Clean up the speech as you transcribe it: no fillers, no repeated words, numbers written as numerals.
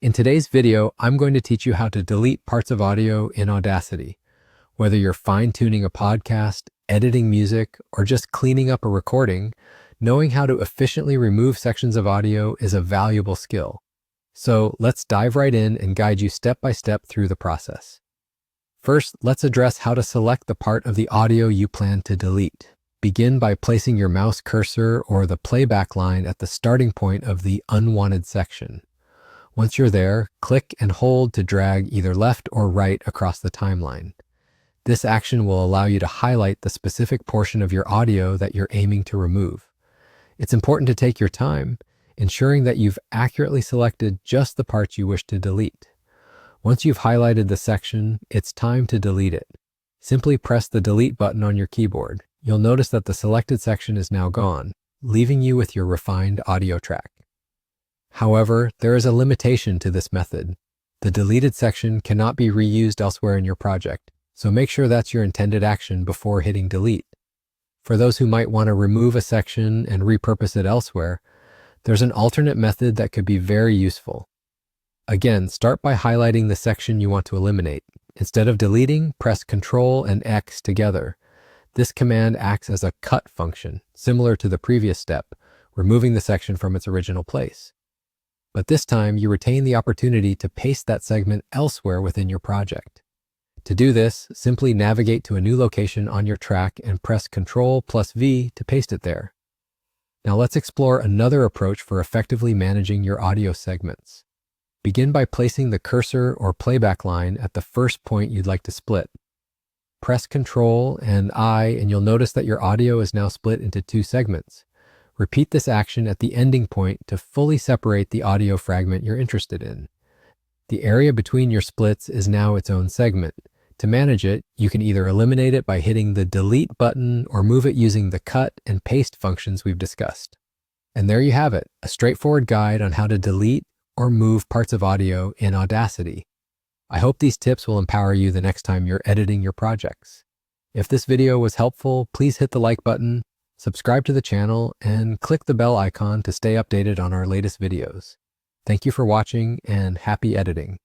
In today's video, I'm going to teach you how to delete parts of audio in Audacity. Whether you're fine-tuning a podcast, editing music, or just cleaning up a recording, knowing how to efficiently remove sections of audio is a valuable skill. So let's dive right in and guide you step by step through the process. First, let's address how to select the part of the audio you plan to delete. Begin by placing your mouse cursor or the playback line at the starting point of the unwanted section. Once you're there, click and hold to drag either left or right across the timeline. This action will allow you to highlight the specific portion of your audio that you're aiming to remove. It's important to take your time, ensuring that you've accurately selected just the parts you wish to delete. Once you've highlighted the section, it's time to delete it. Simply press the delete button on your keyboard. You'll notice that the selected section is now gone, leaving you with your refined audio track. However, there is a limitation to this method. The deleted section cannot be reused elsewhere in your project, so make sure that's your intended action before hitting delete. For those who might want to remove a section and repurpose it elsewhere, there's an alternate method that could be very useful. Again, start by highlighting the section you want to eliminate. Instead of deleting, press Ctrl and X together. This command acts as a cut function, similar to the previous step, removing the section from its original place. But this time, you retain the opportunity to paste that segment elsewhere within your project. To do this, simply navigate to a new location on your track and press Ctrl+V to paste it there. Now let's explore another approach for effectively managing your audio segments. Begin by placing the cursor or playback line at the first point you'd like to split. Press Ctrl and I, and you'll notice that your audio is now split into two segments. Repeat this action at the ending point to fully separate the audio fragment you're interested in. The area between your splits is now its own segment. To manage it, you can either eliminate it by hitting the delete button or move it using the cut and paste functions we've discussed. And there you have it, a straightforward guide on how to delete or move parts of audio in Audacity. I hope these tips will empower you the next time you're editing your projects. If this video was helpful, please hit the like button, subscribe to the channel, and click the bell icon to stay updated on our latest videos. Thank you for watching and happy editing.